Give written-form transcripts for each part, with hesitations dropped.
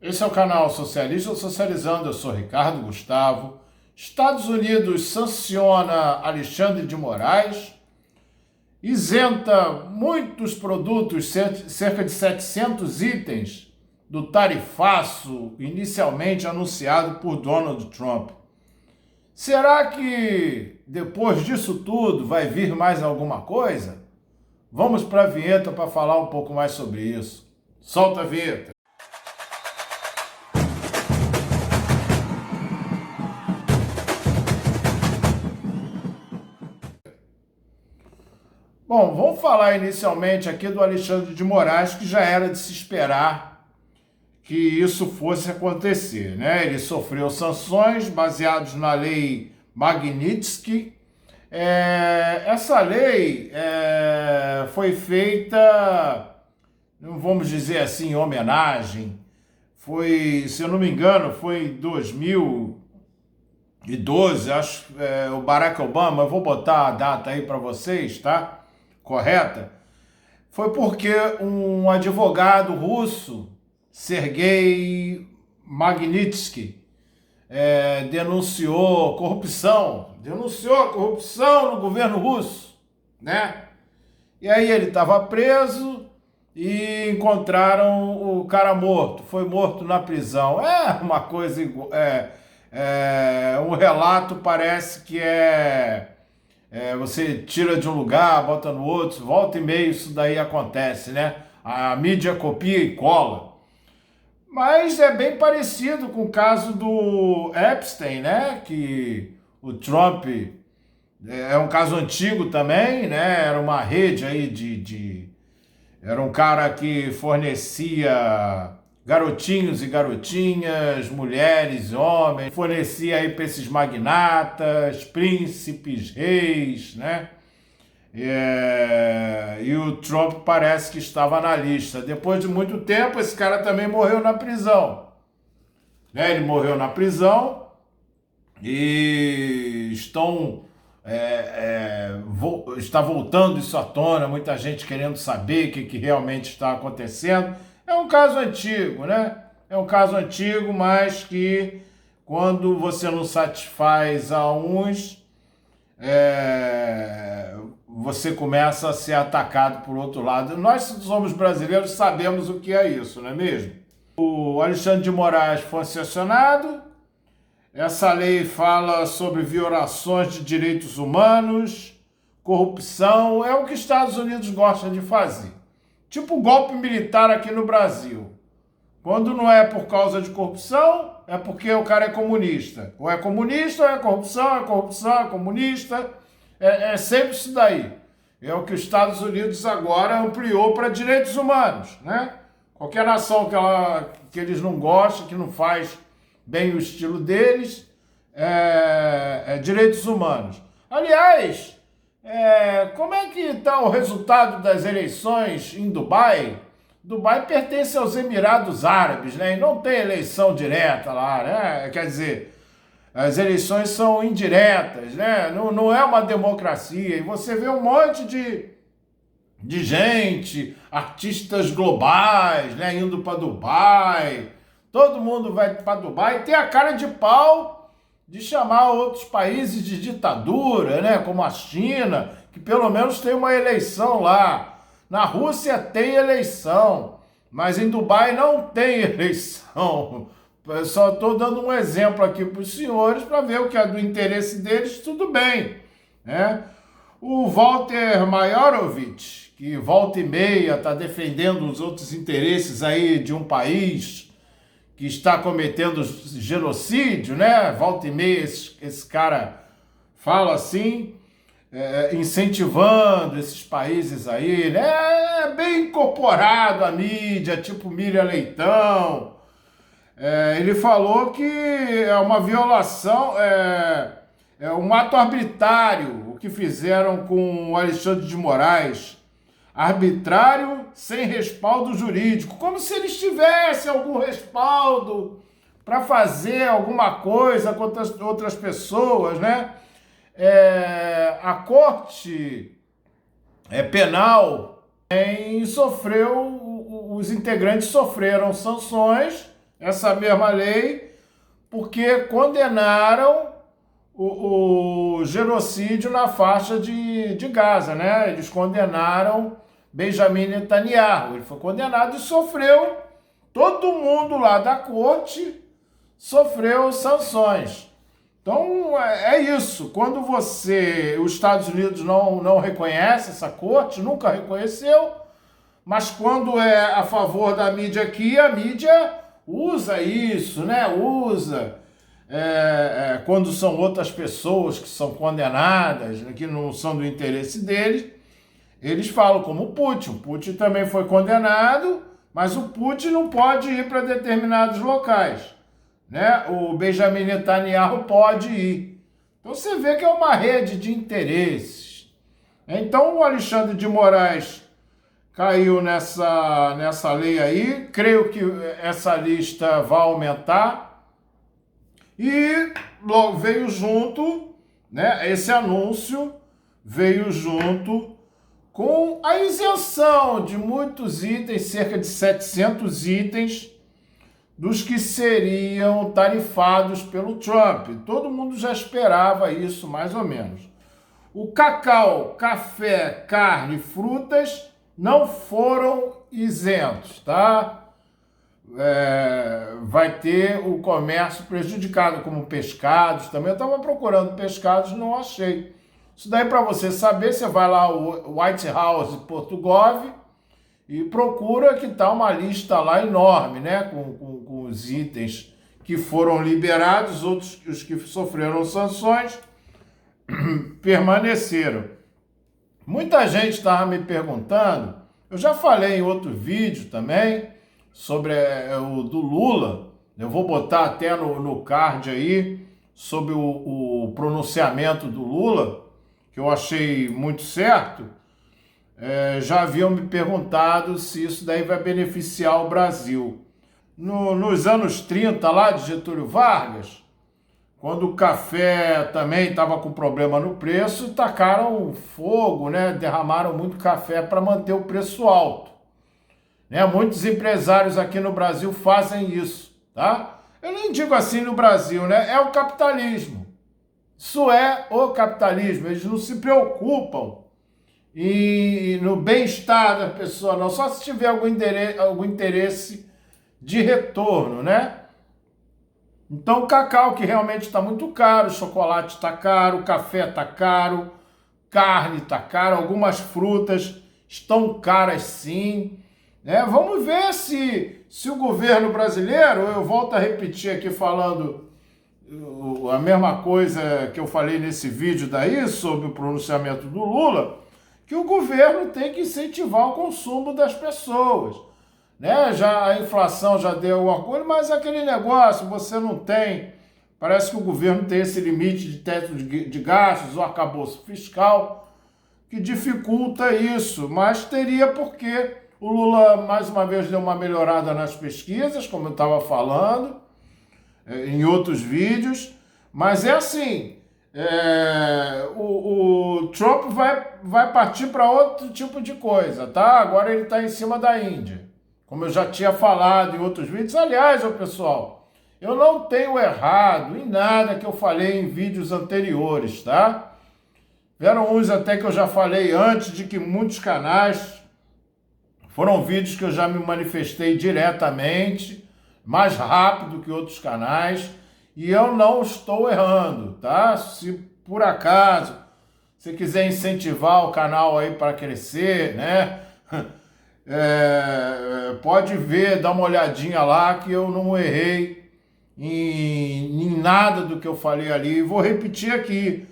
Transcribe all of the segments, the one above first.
Esse é o canal Socialista Socializando, eu sou Ricardo Gustavo. Estados Unidos sanciona Alexandre de Moraes, isenta muitos produtos, cerca de 700 itens, do tarifaço inicialmente anunciado por Donald Trump. Será que depois disso tudo vai vir mais alguma coisa? Vamos para a vinheta para falar um pouco mais sobre isso. Solta a vinheta. Bom, vamos falar inicialmente aqui do Alexandre de Moraes, que já era de se esperar que isso fosse acontecer, né? Ele sofreu sanções baseadas na lei Magnitsky. Essa lei foi feita, não vamos dizer assim, em homenagem. Foi, se eu não me engano, foi em 2012, acho, o Barack Obama, eu vou botar a data aí para vocês, tá? Correta? Foi porque um advogado russo, Sergei Magnitsky, denunciou a corrupção no governo russo, né? E aí ele estava preso e encontraram o cara morto, foi morto na prisão. É uma coisa igual, um relato parece que você tira de um lugar, bota no outro, volta e meia isso daí acontece, né? A mídia copia e cola. Mas é bem parecido com o caso do Epstein, né? Que o Trump é um caso antigo também, né? Era uma rede aí era um cara que fornecia garotinhos e garotinhas, mulheres, homens, fornecia aí para esses magnatas, príncipes, reis, né? E o Trump parece que estava na lista. Depois de muito tempo, esse cara também morreu na prisão, né? Ele morreu na prisão e está voltando isso à tona, muita gente querendo saber o que realmente está acontecendo. É um caso antigo, né? É um caso antigo, mas que quando você não satisfaz a uns, você começa a ser atacado por outro lado. Nós somos brasileiros, sabemos o que é isso, não é mesmo? O Alexandre de Moraes foi sancionado. Essa lei fala sobre violações de direitos humanos, corrupção, é o que os Estados Unidos gostam de fazer. Tipo golpe militar aqui no Brasil. Quando não é por causa de corrupção, é porque o cara é comunista. Ou é comunista, ou é corrupção, é comunista. É sempre isso daí. É o que os Estados Unidos agora ampliou para direitos humanos, né? Qualquer nação que eles não gostam, que não faz bem o estilo deles, direitos humanos. Aliás, como é que está o resultado das eleições em Dubai? Dubai pertence aos Emirados Árabes, né? E não tem eleição direta lá, né? Quer dizer, as eleições são indiretas, né? Não é uma democracia. E você vê um monte de gente, artistas globais, né? Indo para Dubai. Todo mundo vai para Dubai e tem a cara de pau de chamar outros países de ditadura, né? Como a China, que pelo menos tem uma eleição lá. Na Rússia tem eleição, mas em Dubai não tem eleição. Eu só estou dando um exemplo aqui para os senhores para ver o que é do interesse deles, tudo bem, né? O Walter Maiorovitch, que volta e meia está defendendo os outros interesses aí de um país que está cometendo genocídio, né? Volta e meia esse cara fala assim, incentivando esses países aí, né? É bem incorporado à mídia, tipo Miriam Leitão. Ele falou que é uma violação, é um ato arbitrário o que fizeram com o Alexandre de Moraes. Arbitrário sem respaldo jurídico, como se eles tivessem algum respaldo para fazer alguma coisa contra outras pessoas, né? A Corte Penal os integrantes sofreram sanções, essa mesma lei porque condenaram o genocídio na faixa de Gaza, né? Eles condenaram Benjamin Netanyahu. Ele foi condenado e sofreu, todo mundo lá da corte sofreu sanções. Então é isso. Quando os Estados Unidos não reconhece essa corte, nunca reconheceu, mas quando é a favor da mídia aqui, a mídia usa isso, né? Quando são outras pessoas que são condenadas, que não são do interesse deles, eles falam como o Putin. O Putin também foi condenado, mas o Putin não pode ir para determinados locais, né? O Benjamin Netanyahu pode ir. Então você vê que é uma rede de interesses. Então o Alexandre de Moraes caiu nessa lei aí. Creio que essa lista vai aumentar. E logo veio junto, né? Esse anúncio veio junto com a isenção de muitos itens, cerca de 700 itens, dos que seriam tarifados pelo Trump. Todo mundo já esperava isso, mais ou menos. O cacau, café, carne, frutas não foram isentos, tá? Vai ter o comércio prejudicado, como pescados também. Eu estava procurando pescados, não achei. Isso daí, para você saber, você vai lá o whitehouse.gov e procura, que está uma lista lá enorme, né? Com os itens que foram liberados, outros os que sofreram sanções permaneceram. Muita gente estava me perguntando, eu já falei em outro vídeo também, sobre o do Lula, eu vou botar até no card aí, sobre o pronunciamento do Lula, que eu achei muito certo. Já haviam me perguntado se isso daí vai beneficiar o Brasil. Nos anos 30, lá de Getúlio Vargas, quando o café também estava com problema no preço, tacaram fogo, né? Derramaram muito café para manter o preço alto. Né? Muitos empresários aqui no Brasil fazem isso, tá? Eu nem digo assim no Brasil, né? É o capitalismo. Isso é o capitalismo. Eles não se preocupam no bem-estar da pessoa, não. Só se tiver algum interesse de retorno, né? Então, o cacau, que realmente está muito caro, o chocolate está caro, o café está caro, carne está caro, algumas frutas estão caras sim. Né? Vamos ver se o governo brasileiro, eu volto a repetir aqui falando a mesma coisa que eu falei nesse vídeo daí, sobre o pronunciamento do Lula, que o governo tem que incentivar o consumo das pessoas. Né? Já a inflação já deu orgulho, mas aquele negócio, você não tem, parece que o governo tem esse limite de teto de gastos, o arcabouço fiscal, que dificulta isso, mas teria porque o Lula, mais uma vez, deu uma melhorada nas pesquisas, como eu estava falando, em outros vídeos, mas é assim, o Trump vai partir para outro tipo de coisa, tá? Agora ele está em cima da Índia. Como eu já tinha falado em outros vídeos. Aliás, pessoal, eu não tenho errado em nada que eu falei em vídeos anteriores, tá? Vieram uns até que eu já falei antes, de que muitos canais foram vídeos que eu já me manifestei diretamente, mais rápido que outros canais, e eu não estou errando, tá? Se por acaso você quiser incentivar o canal aí para crescer, né? Pode ver, dá uma olhadinha lá que eu não errei em nada do que eu falei ali. Vou repetir aqui,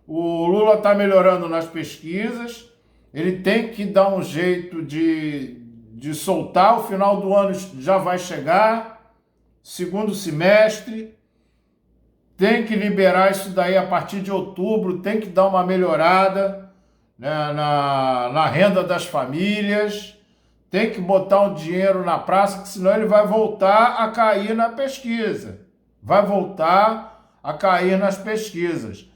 o Lula está melhorando nas pesquisas, ele tem que dar um jeito de soltar, o final do ano já vai chegar, segundo semestre, tem que liberar isso daí a partir de outubro, tem que dar uma melhorada, né, na renda das famílias, tem que botar um dinheiro na praça, que senão ele vai voltar a cair na pesquisa. Vai voltar a cair nas pesquisas.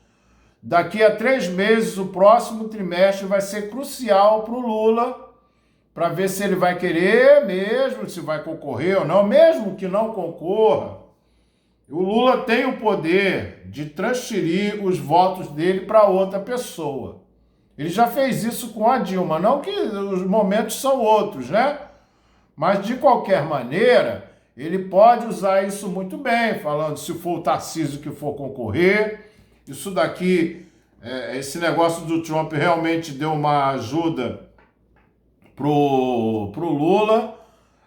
Daqui a 3 meses, o próximo trimestre vai ser crucial para o Lula, para ver se ele vai querer mesmo, se vai concorrer ou não, mesmo que não concorra. O Lula tem o poder de transferir os votos dele para outra pessoa. Ele já fez isso com a Dilma, não que os momentos são outros, né? Mas, de qualquer maneira, ele pode usar isso muito bem, falando se for o Tarcísio que for concorrer. Isso daqui, esse negócio do Trump realmente deu uma ajuda pro Lula,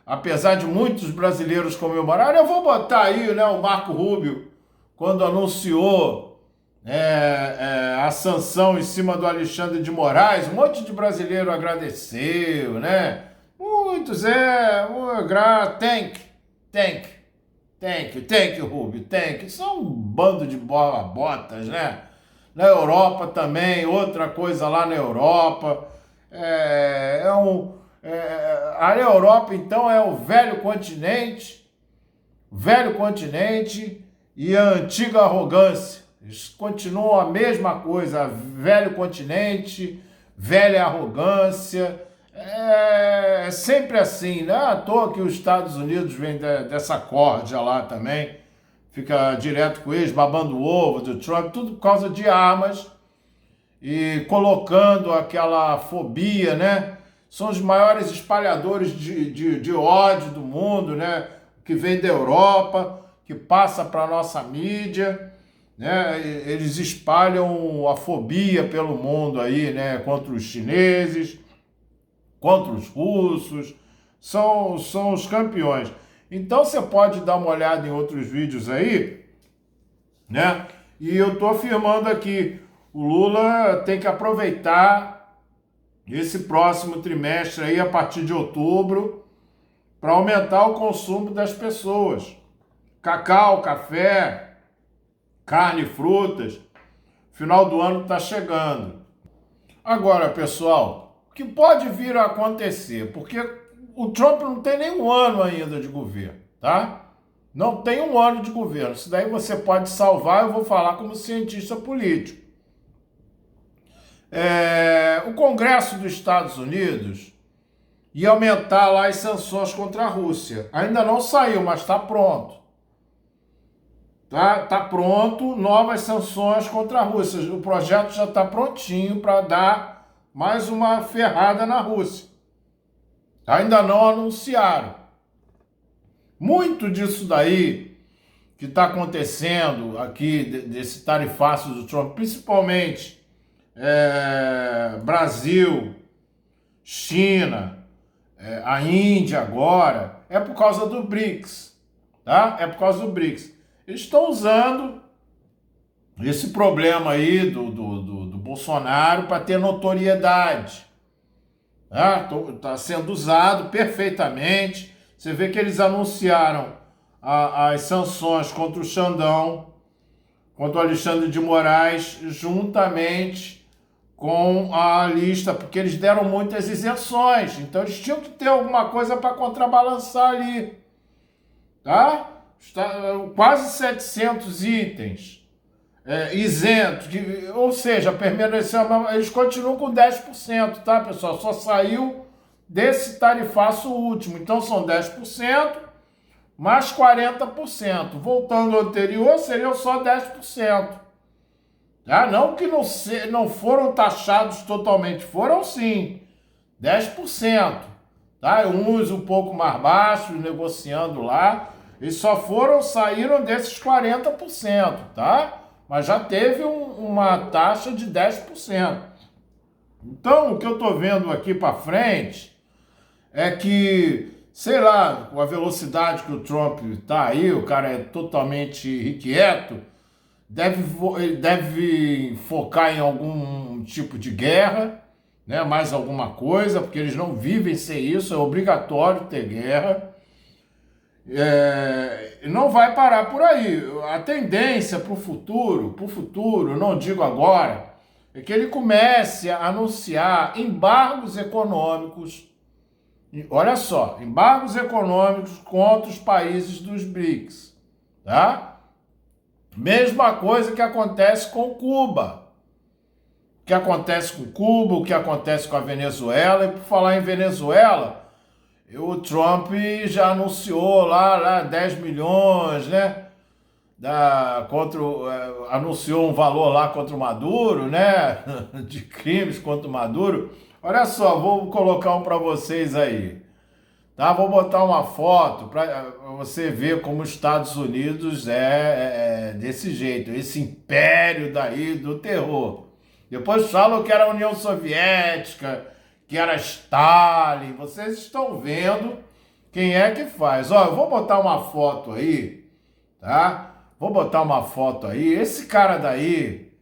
apesar de muitos brasileiros comemorarem. Eu vou botar aí, né, o Marco Rubio, quando anunciou a sanção em cima do Alexandre de Moraes, um monte de brasileiro agradeceu, né? Muitos, thank you, Rubio, thank you. São um bando de botas, né? Na Europa também, outra coisa lá na Europa. A Europa, então, é o velho continente e a antiga arrogância. Eles continuam a mesma coisa, velho continente, velha arrogância. É sempre assim, né? À toa que os Estados Unidos vêm dessa corja lá também, fica direto com eles, babando o ovo do Trump, tudo por causa de armas e colocando aquela fobia, né? São os maiores espalhadores de ódio do mundo, né? Que vem da Europa, que passa para a nossa mídia, né? Eles espalham a fobia pelo mundo aí, né? Contra os chineses, contra os russos, são os campeões. Então você pode dar uma olhada em outros vídeos aí, né? E eu estou afirmando aqui, o Lula tem que aproveitar esse próximo trimestre aí, a partir de outubro, para aumentar o consumo das pessoas. Cacau, café, carne, frutas. Final do ano está chegando. Agora, pessoal, o que pode vir a acontecer? Porque o Trump não tem nem um ano ainda de governo, tá? Não tem um ano de governo. Isso daí você pode salvar, eu vou falar como cientista político. O Congresso dos Estados Unidos ia aumentar lá as sanções contra a Rússia. Ainda não saiu, mas está pronto. Tá pronto, novas sanções contra a Rússia. O projeto já está prontinho para dar mais uma ferrada na Rússia. Ainda não anunciaram. Muito disso daí que está acontecendo aqui, desse tarifaço do Trump, principalmente Brasil, China, a Índia agora, é por causa do BRICS, tá? É por causa do BRICS. Eles estão usando esse problema aí do Bolsonaro para ter notoriedade. Tá sendo usado perfeitamente. Você vê que eles anunciaram as sanções contra o Xandão, contra o Alexandre de Moraes, juntamente com a lista, porque eles deram muitas isenções, então eles tinham que ter alguma coisa para contrabalançar ali, tá? Quase 700 itens isentos, ou seja, eles continuam com 10%, tá, pessoal? Só saiu desse tarifaço último, então são 10% mais 40%. Voltando ao anterior, seriam só 10%. Não que não foram taxados totalmente, foram sim, 10%. Tá? Uns um pouco mais baixos, negociando lá, eles saíram desses 40%, tá? Mas já teve uma taxa de 10%. Então, o que eu estou vendo aqui para frente é que, sei lá, com a velocidade que o Trump está aí, o cara é totalmente irrequieto, deve focar em algum tipo de guerra, né? Mais alguma coisa, porque eles não vivem sem isso, é obrigatório ter guerra. Não vai parar por aí. A tendência para o futuro, não digo agora, é que ele comece a anunciar embargos econômicos. Olha só, embargos econômicos contra os países dos BRICS, tá? Mesma coisa que acontece com Cuba. que acontece com Cuba, o que acontece com a Venezuela. E por falar em Venezuela, o Trump já anunciou lá 10 milhões, né? Anunciou um valor lá contra o Maduro, né? De crimes contra o Maduro. Olha só, vou colocar um para vocês aí. Tá? Vou botar uma foto para você ver como os Estados Unidos é desse jeito, esse império daí do terror. Depois falam que era a União Soviética, que era Stalin. Vocês estão vendo quem é que faz. Ó, eu vou botar uma foto aí, tá? Vou botar uma foto aí. Esse cara daí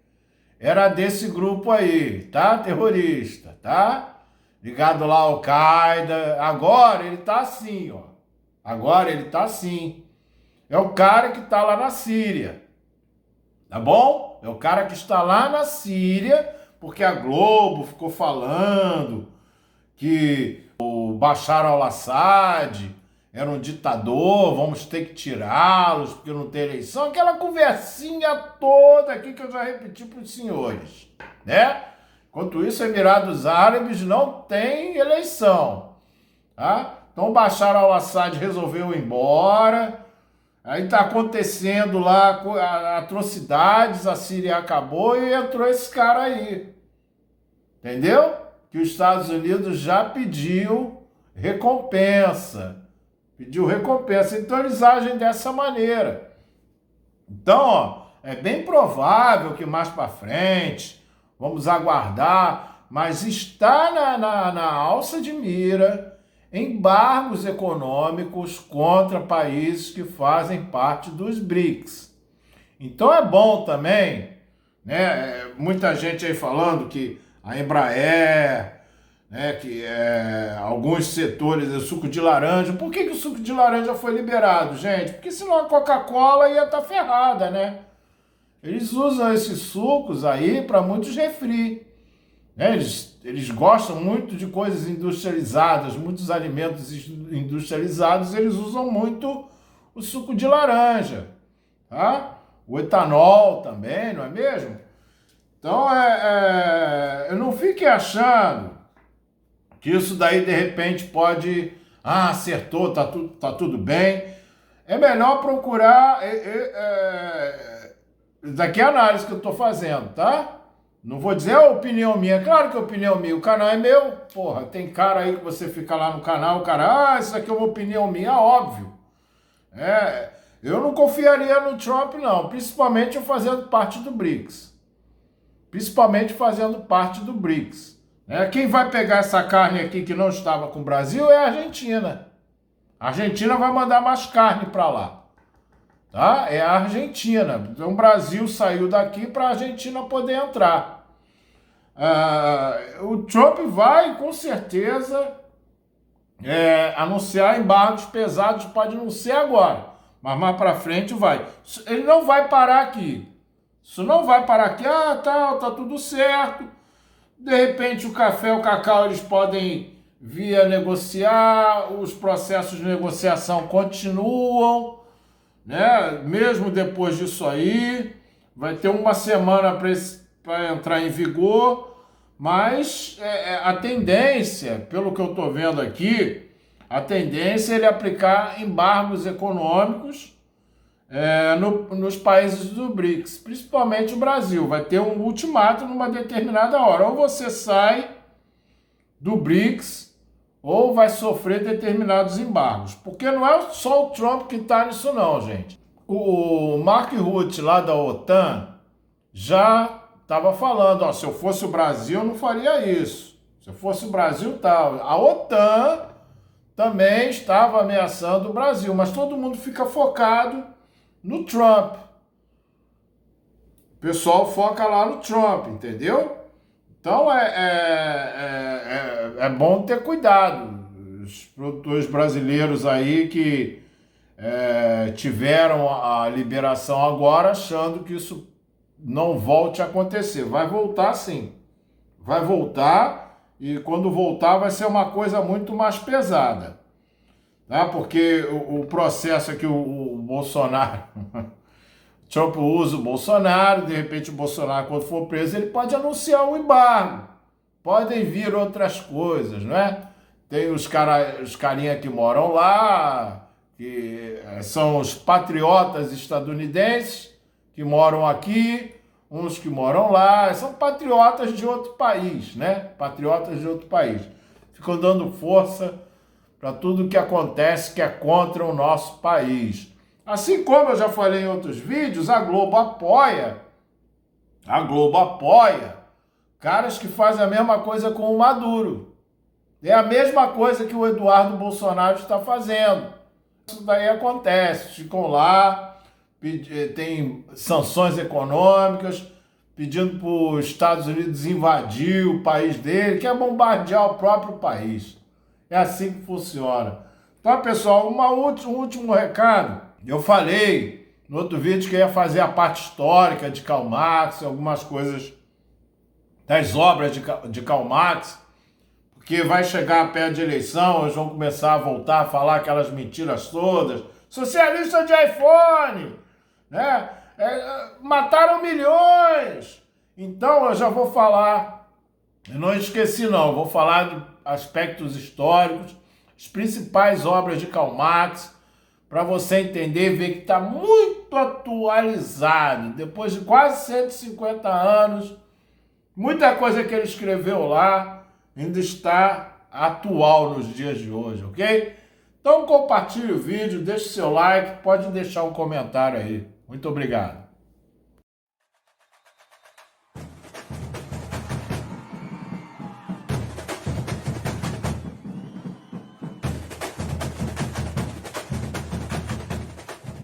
era desse grupo aí, tá? Terrorista, tá? Ligado lá ao Al-Qaeda. Agora ele tá assim, ó. Agora ele tá assim. É o cara que tá lá na Síria. Tá bom? É o cara que está lá na Síria, porque a Globo ficou falando que o Bashar al-Assad era um ditador, vamos ter que tirá-los porque não tem eleição. Aquela conversinha toda aqui que eu já repeti para os senhores, né? Enquanto isso, Emirados Árabes não tem eleição, tá? Então, Bashar al-Assad resolveu ir embora. Aí está acontecendo lá atrocidades, a Síria acabou e entrou esse cara aí. Entendeu? Que os Estados Unidos já pediu recompensa. Pediu recompensa. Então eles agem dessa maneira. Então, ó, é bem provável que mais para frente, vamos aguardar, mas está na alça de mira embargos econômicos contra países que fazem parte dos BRICS. Então é bom também, né? Muita gente aí falando que a Embraer, né, que alguns setores do suco de laranja. Por que o suco de laranja foi liberado, gente? Porque senão a Coca-Cola ia estar ferrada, né? Eles usam esses sucos aí para muitos refri. Né? Eles gostam muito de coisas industrializadas, muitos alimentos industrializados, eles usam muito o suco de laranja, tá? O etanol também, não é mesmo? Então, não fique achando que isso daí, de repente, pode... acertou, tá tudo bem. É melhor procurar... daqui é a análise que eu estou fazendo, tá? Não vou dizer a opinião minha. Claro que é opinião minha. O canal é meu. Porra, tem cara aí que você fica lá no canal, o cara... isso aqui é uma opinião minha, óbvio. Eu não confiaria no Trump, não. Principalmente eu fazendo parte do BRICS. Principalmente fazendo parte do BRICS. Quem vai pegar essa carne aqui que não estava com o Brasil é a Argentina. A Argentina vai mandar mais carne para lá. Tá? É a Argentina. Então o Brasil saiu daqui para a Argentina poder entrar. O Trump vai, com certeza, anunciar embargos pesados. Pode não ser agora, mas mais para frente vai. Ele não vai parar aqui. Isso não vai parar aqui. Tá tudo certo. De repente o café, o cacau, eles podem vir a negociar. Os processos de negociação continuam. Né? Mesmo depois disso aí, vai ter uma semana para entrar em vigor, mas a tendência, pelo que eu estou vendo aqui, a tendência é ele aplicar embargos econômicos nos países do BRICS, principalmente o Brasil. Vai ter um ultimato numa determinada hora. Ou você sai do BRICS, ou vai sofrer determinados embargos. Porque não é só o Trump que está nisso não, gente. O Mark Rutte, lá da OTAN, já estava falando, se eu fosse o Brasil, eu não faria isso. Se eu fosse o Brasil, tal. A OTAN também estava ameaçando o Brasil, mas todo mundo fica focado no Trump. O pessoal foca lá no Trump, entendeu? Então é bom ter cuidado. Os produtores brasileiros aí que tiveram a liberação agora, achando que isso não volte a acontecer. Vai voltar sim. Vai voltar, e quando voltar vai ser uma coisa muito mais pesada. Tá? Porque o processo que o Bolsonaro Trump usa o Bolsonaro, de repente o Bolsonaro, quando for preso, ele pode anunciar um embargo. Podem vir outras coisas, não é? Tem os carinha que moram lá, que são os patriotas estadunidenses, que moram aqui, uns que moram lá, são patriotas de outro país, né? Patriotas de outro país. Ficam dando força para tudo que acontece que é contra o nosso país. Assim como eu já falei em outros vídeos, a Globo apoia caras que fazem a mesma coisa com o Maduro. É a mesma coisa que o Eduardo Bolsonaro está fazendo. Isso daí acontece, ficam lá, tem sanções econômicas, pedindo para os Estados Unidos invadir o país dele, quer bombardear o próprio país. É assim que funciona. Então, pessoal, um último recado. Eu falei no outro vídeo que eu ia fazer a parte histórica de Karl Marx, algumas coisas das obras de Karl Marx, porque vai chegar perto de eleição, eles vão começar a voltar a falar aquelas mentiras todas. Socialista de iPhone, né? Mataram milhões. Então eu já vou falar, eu não esqueci não, vou falar de aspectos históricos, as principais obras de Karl Marx, para você entender e ver que está muito atualizado. Depois de quase 150 anos, muita coisa que ele escreveu lá ainda está atual nos dias de hoje, ok? Então compartilhe o vídeo, deixe seu like, pode deixar um comentário aí. Muito obrigado.